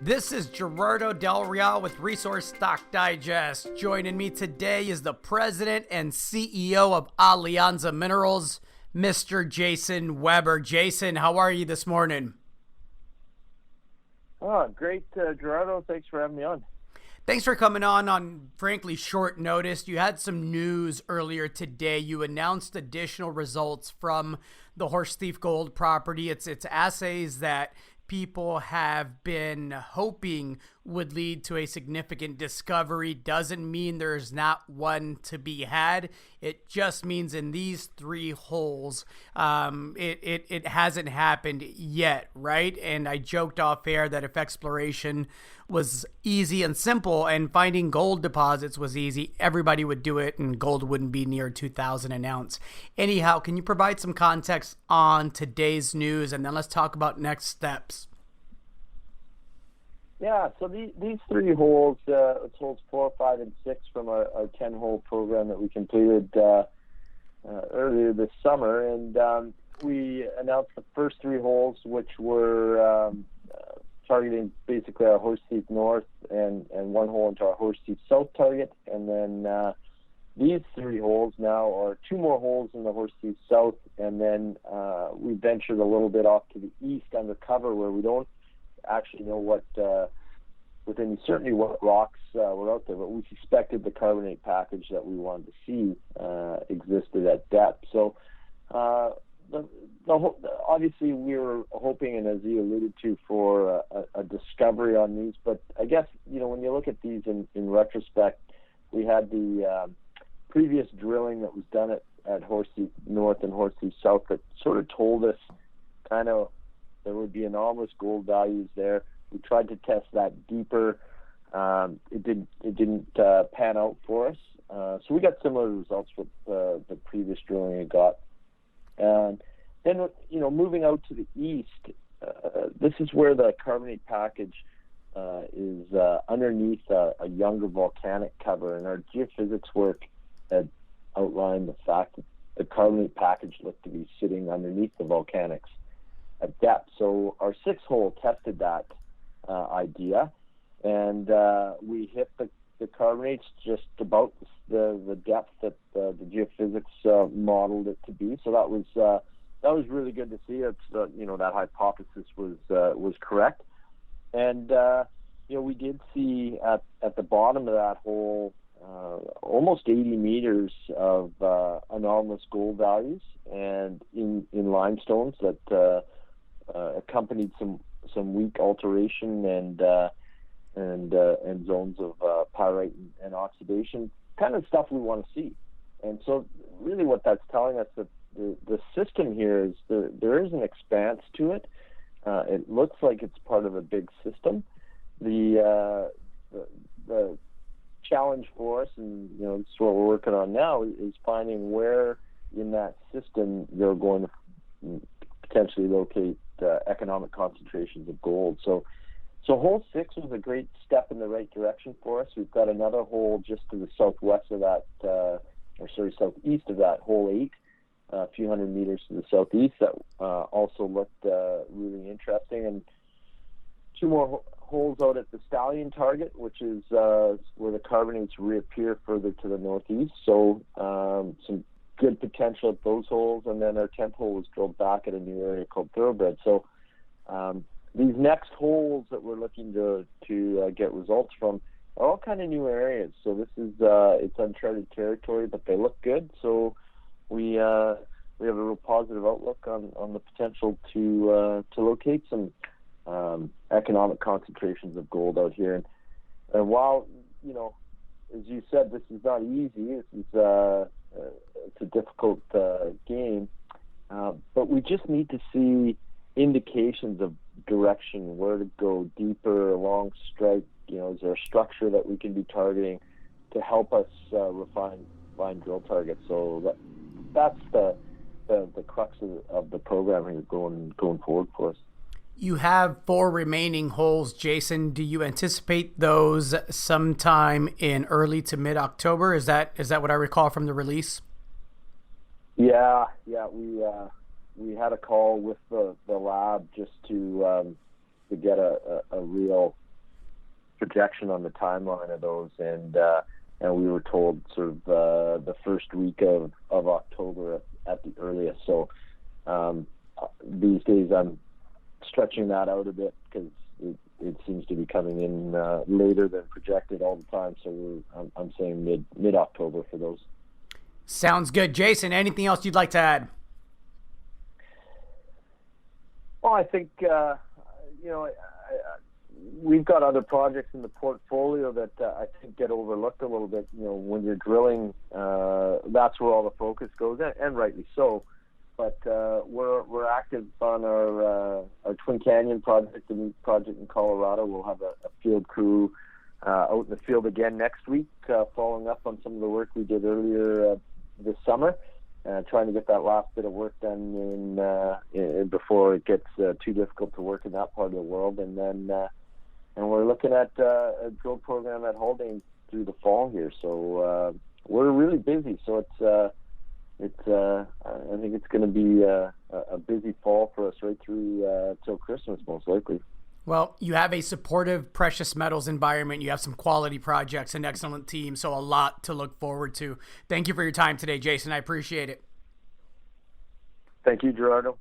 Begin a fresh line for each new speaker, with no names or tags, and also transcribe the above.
This is Gerardo Del Real with Resource Stock Digest. Joining me today is the president and CEO of Alianza Minerals, Mr. Jason Weber. Jason, how are you this morning?
Oh, great, Gerardo. Thanks for having me on.
Thanks for coming on frankly short notice. You had some news earlier today. You announced additional results from the Horse Thief Gold property. It's assays that people have been hoping would lead to a significant discovery. Doesn't mean there's not one to be had. It just means in these three holes, it hasn't happened yet, right? And I joked off air that if exploration was easy and simple and finding gold deposits was easy, everybody would do it and gold wouldn't be near 2,000 an ounce. Anyhow, can you provide some context on today's news, and then let's talk about next steps?
Yeah, so these three holes, it's holes 4, 5, and 6 from our 10-hole program that we completed earlier this summer. And we announced the first three holes, which were targeting basically our Horse Thief North and one hole into our Horse Thief South target. And then these three holes now are two more holes in the Horse Thief South. And then we ventured a little bit off to the east undercover where we don't actually know what with any certainty what rocks were out there, but we suspected the carbonate package that we wanted to see existed at depth. So obviously we were hoping, and as you alluded to, for a discovery on these, but I guess when you look at these in retrospect, we had the previous drilling that was done at Horse Thief North and Horse Thief South that sort of told us kind of there would be anomalous gold values there. We tried to test that deeper. It didn't pan out for us. So we got similar results with the previous drilling we got. And then, moving out to the east, this is where the carbonate package is underneath a younger volcanic cover. And our geophysics work had outlined the fact that the carbonate package looked to be sitting underneath the volcanics at depth. So our 6th hole tested that idea, and we hit the carbonates just about the depth that the geophysics modeled it to be. So that was really good to see. It's that hypothesis was correct, and we did see at the bottom of that hole almost 80 meters of anomalous gold values, and in limestones that accompanied some weak alteration and zones of pyrite and oxidation, kind of stuff we want to see. And so really what that's telling us that the system here is there is an expanse to it. It looks like it's part of a big system. The challenge for us, and this is what we're working on now, is finding where in that system they're going to potentially locate economic concentrations of gold. So hole 6 was a great step in the right direction for us. We've got another hole just to the southwest of that, southeast of that, hole 8, a few hundred meters to the southeast, that also looked really interesting. And two more holes out at the Stallion target, which is where the carbonates reappear further to the northeast. So some good potential at those holes, and then our 10th hole was drilled back at a new area called Thoroughbred. So these next holes that we're looking to get results from are all kind of new areas. So this is it's uncharted territory, but they look good. So we have a real positive outlook on the potential to locate some economic concentrations of gold out here. And while as you said, this is not easy. This is it's a difficult game, but we just need to see indications of direction, where to go deeper along strike. Is there a structure that we can be targeting to help us refine drill targets? So that's the crux of the program here going forward for us.
You have 4 remaining holes, Jason. Do you anticipate those sometime in early to mid-October? Is that what I recall from the release?
Yeah. We had a call with the lab just to get a real projection on the timeline of those, and we were told sort of the first week of October at the earliest. So these days I'm stretching that out a bit because it seems to be coming in later than projected all the time. So I'm saying mid October for those.
Sounds good. Jason, anything else you'd like to add?
Well, I think we've got other projects in the portfolio that I think get overlooked a little bit. When you're drilling, that's where all the focus goes, and rightly so. But we're active on our Twin Canyon project, the new project in Colorado. We'll have a field crew out in the field again next week, following up on some of the work we did earlier this summer, trying to get that last bit of work done in before it gets too difficult to work in that part of the world. And then and we're looking at a drill program at Haldane through the fall here. So we're really busy. So I think it's going to be a busy fall for us right through till Christmas, most likely.
Well, you have a supportive precious metals environment. You have some quality projects, an excellent team, so a lot to look forward to. Thank you for your time today, Jason. I appreciate it.
Thank you, Gerardo.